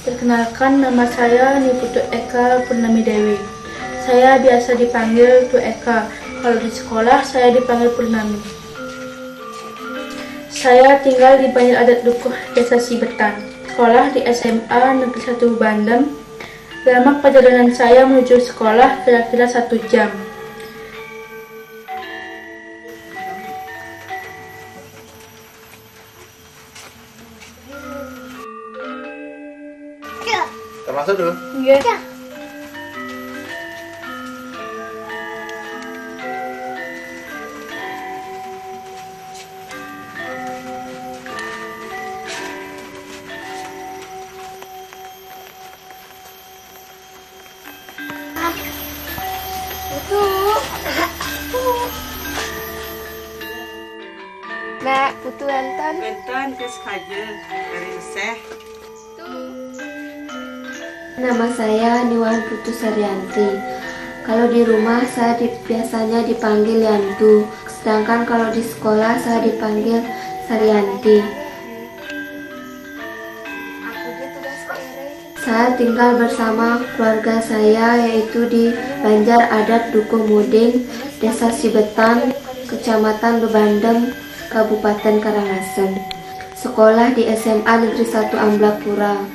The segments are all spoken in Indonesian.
Perkenalkan, nama saya Niputu Eka Purnami Dewi. Saya biasa dipanggil Tu Eka. Kalau di sekolah saya dipanggil Purnami. Saya tinggal di Banjar Adat Dukuh, Desa Sibetan. Sekolah di SMA Negeri 1 Bandem. Lama perjalanan saya menuju sekolah kira-kira 1 jam. Termasuk dulu? Iya. Nek, putu enten. Enten kes kaje dari Seh. Nama saya Niwan Putu Saryanti. Kalau di rumah saya biasanya dipanggil Yantu, sedangkan kalau di sekolah saya dipanggil Saryanti. Saya tinggal bersama keluarga saya yaitu di Banjar Adat Dukuh Muding, Desa Sibetan, Kecamatan Bebandem, Kabupaten Karangasem. Sekolah di SMA Negeri 1 Amblapura.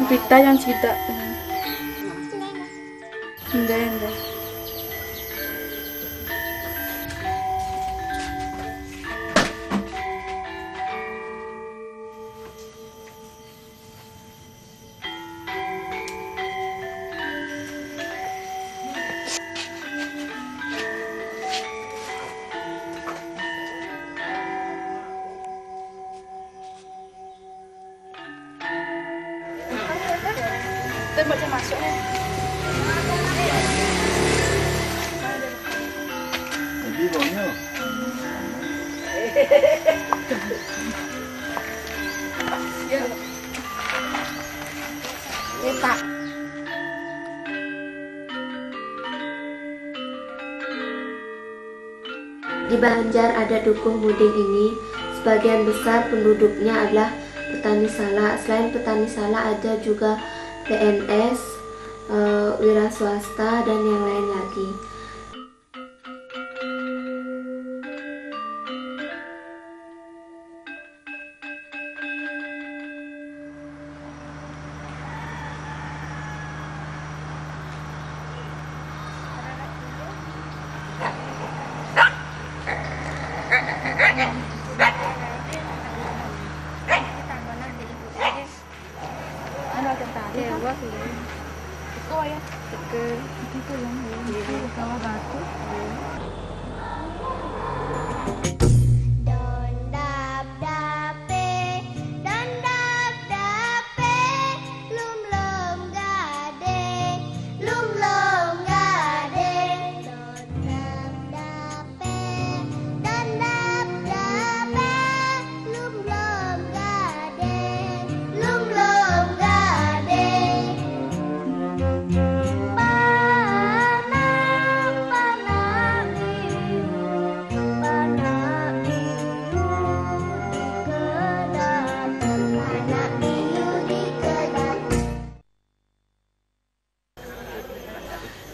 Kita yang tidak. Enggak. Kita baca masuknya. Jadi baunya. Pak. Di Banjar Adat Dukuh Muding ini, sebagian besar penduduknya adalah petani salak. Selain petani salak ada juga PNS, wira swasta, dan yang lain lagi.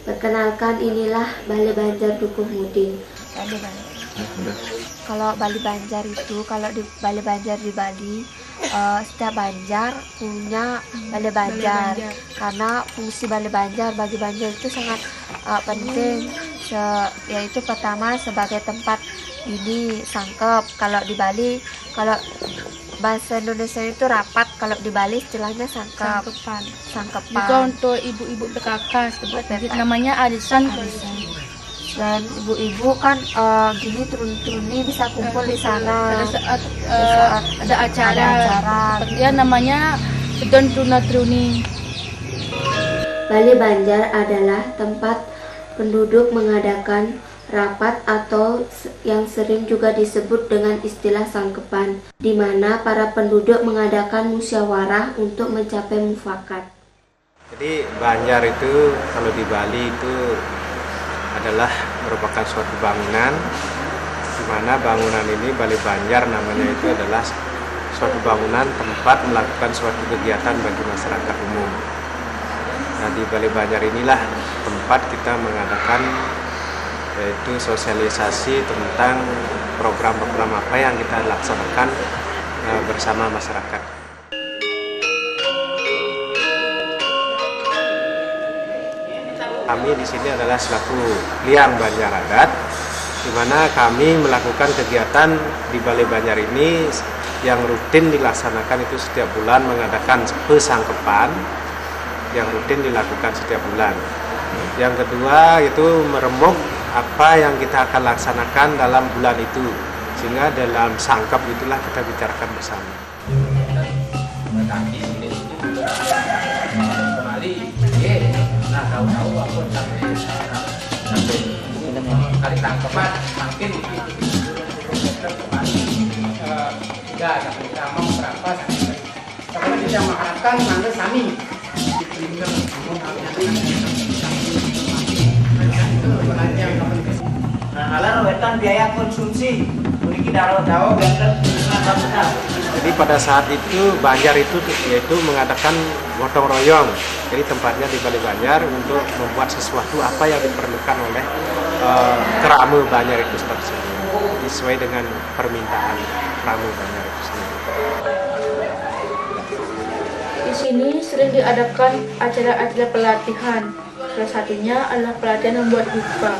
Perkenalkan, inilah Balai Banjar Dukuh Muding. Kalau Balai Banjar itu, kalau di Balai Banjar di Bali, setiap Banjar punya Balai Banjar. Karena fungsi Balai Banjar bagi Banjar itu sangat penting, yaitu pertama sebagai tempat ini sangkep. Kalau di Bali, kalau bahasa Indonesia itu rapat, kalau di Bali istilahnya sangkep. Sangkepan. Juga untuk ibu-ibu PKK namanya arisan. Dan ibu-ibu kan gini turun-turuni bisa kumpul di sana. Pada saat ada acara. Ya namanya Pedon Truna Truni. Bali Banjar adalah tempat penduduk mengadakan rapat atau yang sering juga disebut dengan istilah sangkepan, di mana para penduduk mengadakan musyawarah untuk mencapai mufakat. Jadi Banjar itu kalau di Bali itu adalah merupakan suatu bangunan, di mana bangunan ini Bali Banjar namanya itu adalah suatu bangunan tempat melakukan suatu kegiatan bagi masyarakat umum. Nah, di Bali Banjar inilah tempat kita mengadakan yaitu sosialisasi tentang program-program apa yang kita laksanakan bersama masyarakat. Kami di sini adalah selaku Liang Banjar Adat, di mana kami melakukan kegiatan di Bali Banjar ini yang rutin dilaksanakan itu setiap bulan, mengadakan pesangkepan yang rutin dilakukan setiap bulan. Yang kedua itu meremuk apa yang kita akan laksanakan dalam bulan itu, sehingga dalam sangkep itulah kita bicarakan bersama. Nah, tahu-tahu aku sampai kali tangkepan makin tidak ada kita mau berapa sampai kita mengharapkan nanti kami halar wetan biaya konsumsi memiliki dawa Jadi pada saat itu Banjar itu yaitu mengadakan gotong royong. Jadi tempatnya di Bali Banjar untuk membuat sesuatu apa yang diperlukan oleh Krama Banjar itu sendiri, sesuai dengan permintaan Krama Banjar itu sendiri. Di sini sering diadakan acara-acara pelatihan. Salah satunya adalah pelatihan membuat dupa.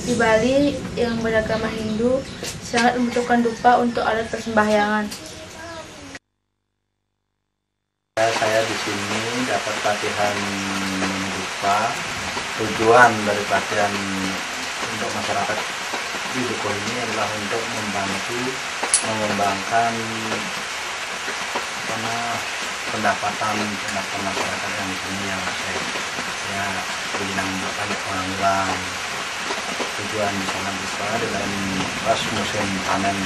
Di Bali yang beragama Hindu sangat membutuhkan dupa untuk alat persembahyangan. Saya di sini dapat pelatihan dupa. Tujuan dari pelatihan untuk masyarakat di duku ini adalah untuk membantu mengembangkan pendapatan masyarakat yang di sini yang saya bilang banyak orang-orang. Tujuan di sana dupa dengan pas musim panen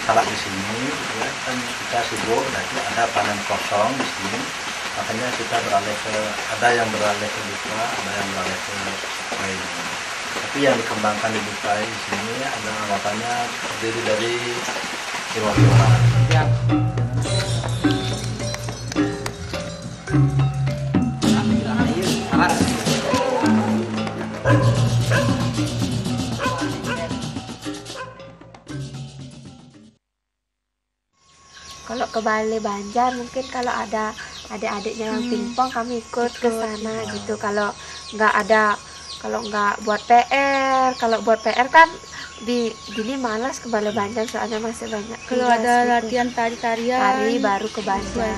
salak di sini ya, kan kita sibuk, nanti ada panen kosong di sini, makanya kita beralih ke, ada yang beralih ke dupa, ada yang beralih ke lain. Tapi yang dikembangkan di dupa di sini ada anggotanya terdiri dari 50 orang. Kalau ke Bali Banjar mungkin kalau ada adik-adiknya yang pingpong kami ikut ke sana gitu. Kalau nggak buat PR, kalau buat PR kan di gini malas ke Bali Banjar soalnya masih banyak. Kalau ada latihan tari-tarian, tari baru ke Banjar.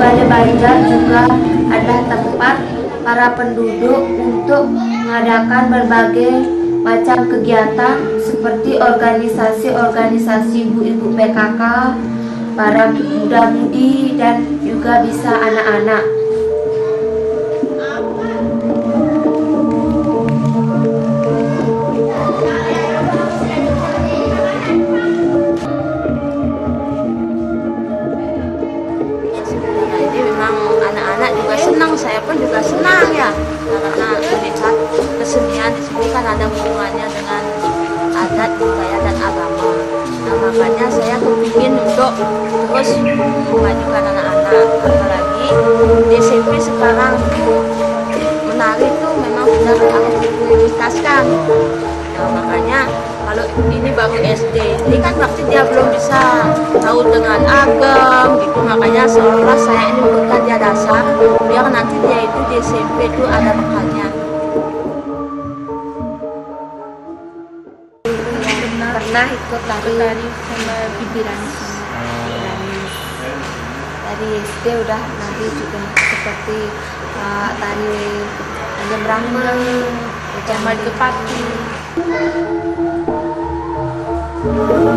Bali Banjar juga adalah tempat para penduduk untuk mengadakan berbagai macam kegiatan seperti organisasi-organisasi ibu-ibu PKK, para muda-mudi, dan juga bisa anak-anak. Saya pun juga senang ya, karena melihat kesenian di sini kan ada hubungannya dengan adat, budaya, dan agama. Nah, makanya saya kepingin untuk terus memajukan anak-anak, apalagi di SMP sekarang menari itu memang sudah harus diprioritaskan. Nah, makanya kalau ini baru SD, ini kan berarti dia belum bisa tahu dengan agam gitu. Makanya seolah saya ini memberikan dia dasar biar nanti dia itu di SMP itu ada bekalnya. Pernah ikut tari sama bibiran. dari SD udah nari juga seperti tari Anjam Brahma, Jamal Kepati.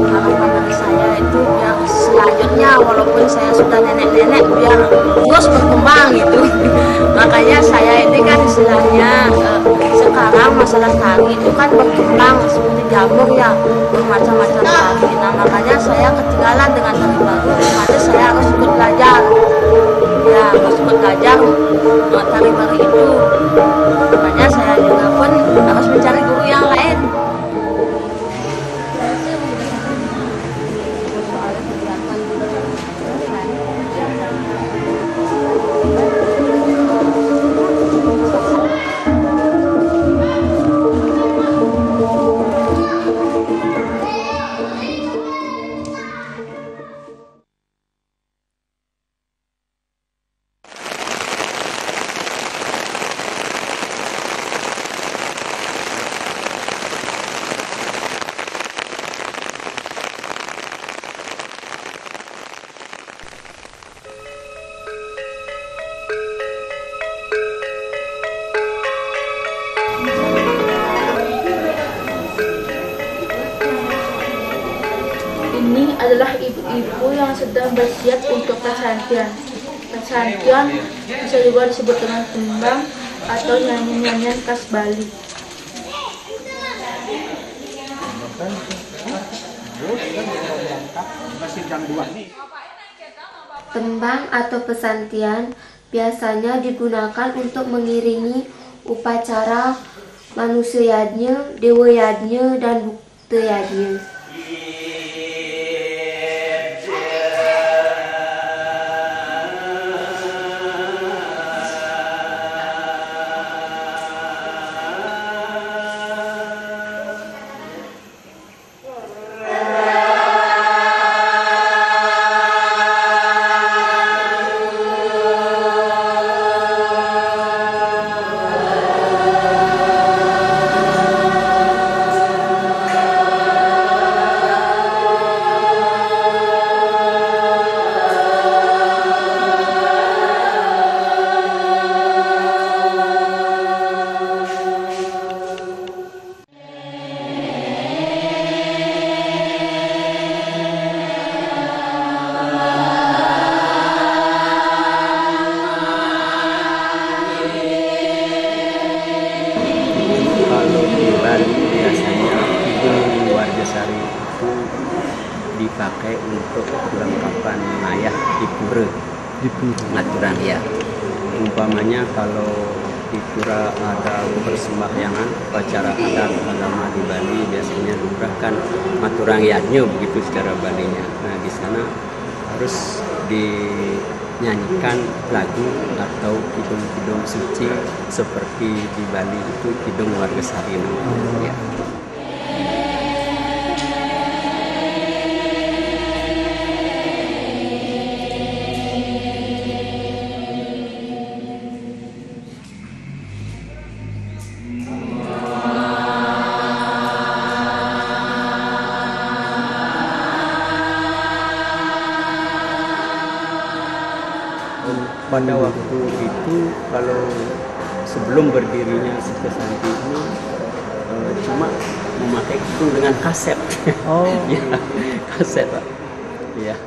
Harapan dari saya itu biar selanjutnya walaupun saya sudah nenek-nenek biar terus berkembang gitu. Makanya saya ini kan istilahnya sekarang masalah tari itu kan berkembang seperti jamur ya, bermacam-macam tari. Nah makanya saya ketinggalan dengan tari baru, makanya saya harus ikut belajar. Ya harus ikut belajar tari baru itu. Makanya saya juga pun harus mencari guru yang lain. Ini adalah ibu-ibu yang sedang bersiap untuk persantian. Persantian bisa juga disebut dengan tembang atau nyanyian-nyanyian khas Bali. Tembang atau pesantian biasanya digunakan untuk mengiringi upacara manusia yadnya, dewa yadnya, dan bukti yadnya. Dipakai untuk perlengkapan mayat di pura, aturan ya. Umpamanya kalau di pura ada persembahyangan upacara adat agama di Bali, biasanya lumrahkan maturang yadnya begitu secara Balinya. Nah di sana harus dinyanyikan lagu atau kidung-kidung suci seperti di Bali itu kidung warga sari namanya ya. Pada waktu itu kalau sebelum berdirinya Sikesanti ini cuma memakai itu dengan kaset. Oh, ya, kaset Pak. Ya.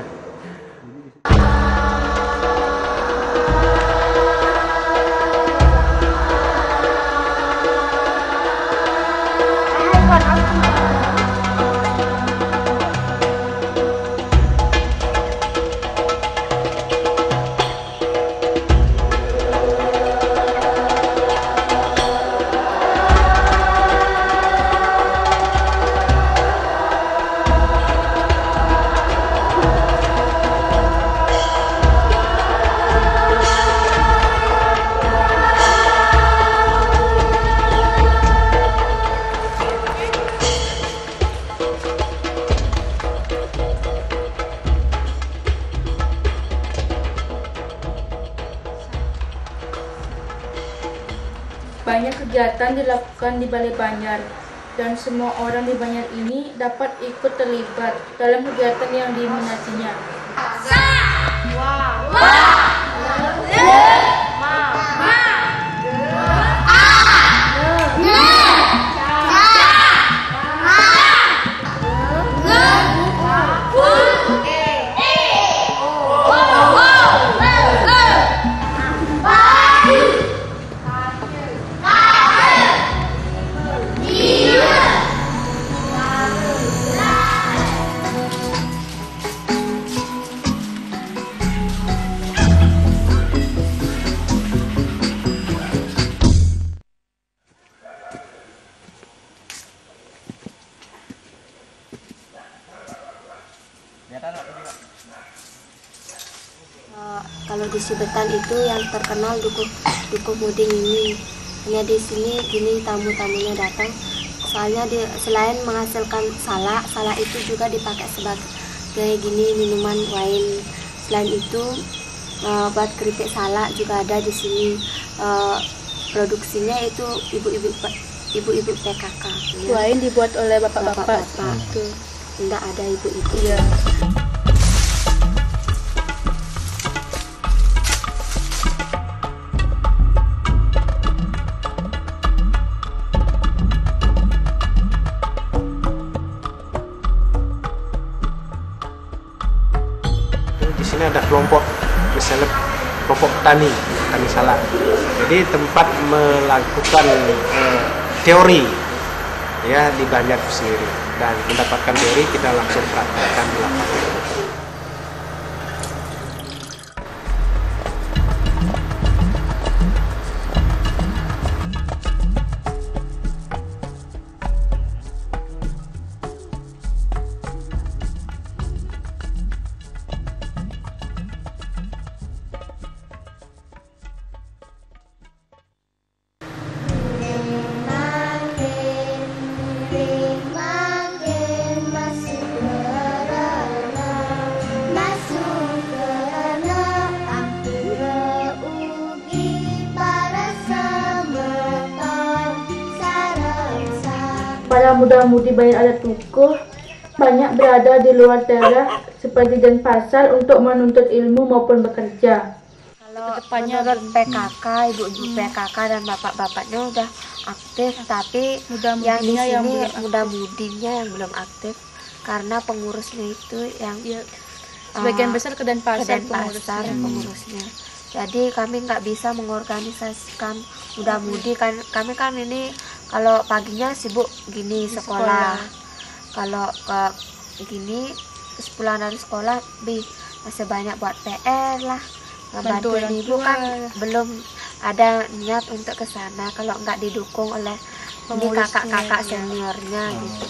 banyak kegiatan dilakukan di Balai Banjar dan semua orang di Banjar ini dapat ikut terlibat dalam kegiatan yang diminatinya. Kalau di Sibetan itu yang terkenal dukuh muding ini. Hanya di sini gini tamu-tamunya datang. Soalnya selain menghasilkan salak itu juga dipakai sebagai gini minuman wine. Selain itu buat keripik salak juga ada di sini. Produksinya itu ibu-ibu PKK. Wine dibuat oleh bapak-bapak. Enggak ada ibu-ibu. Iya. Di sini ada kelompok, misalnya kelompok tani salak. Jadi tempat melakukan teori ya di Banjar sendiri, dan mendapatkan teori kita langsung praktekkan di lapangan. Para muda-mudi Banjar Adat Dukuh banyak berada di luar daerah seperti Denpasar untuk menuntut ilmu maupun bekerja. Kalau menurut PKK, ibu-ibu PKK dan bapak-bapaknya udah aktif, tapi yang muda-mudinya yang belum aktif karena pengurusnya itu yang Sebagian besar ke Denpasar pengurusnya. Jadi kami nggak bisa mengorganisasikan muda-mudi kan, kami kan ini kalau paginya sibuk gini sekolah. Kalau gini sepulang dari sekolah masih banyak buat PR lah, bantuin ibu kan belum ada niat untuk ke sana kalau nggak didukung oleh ini kakak-kakak seniornya gitu.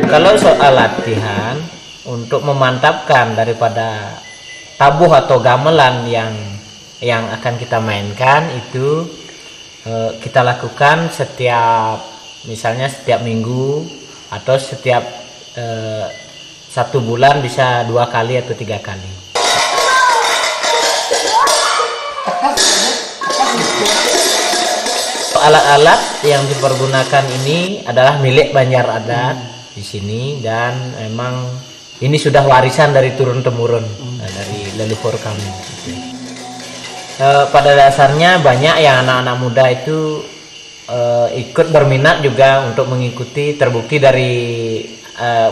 Kalau soal latihan untuk memantapkan daripada tabuh atau gamelan yang akan kita mainkan itu kita lakukan misalnya setiap minggu atau setiap 1 bulan, bisa 2 kali atau 3 kali. Alat-alat yang dipergunakan ini adalah milik Banjar Adat di sini, dan memang ini sudah warisan dari turun temurun dari leluhur kami. Pada dasarnya banyak yang anak-anak muda itu ikut berminat juga untuk mengikuti. Terbukti dari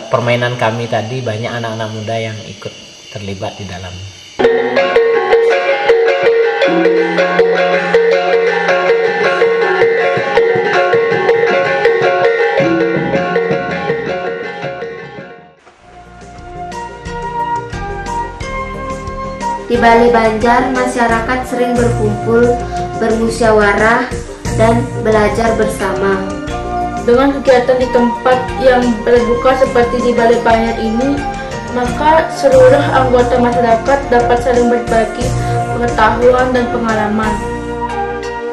permainan kami tadi banyak anak-anak muda yang ikut terlibat di dalam. Di Balai Banjar, masyarakat sering berkumpul, bermusyawarah, dan belajar bersama. Dengan kegiatan di tempat yang terbuka seperti di Balai Banjar ini, maka seluruh anggota masyarakat dapat saling berbagi pengetahuan dan pengalaman.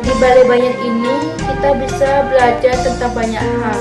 Di Balai Banjar ini, kita bisa belajar tentang banyak hal.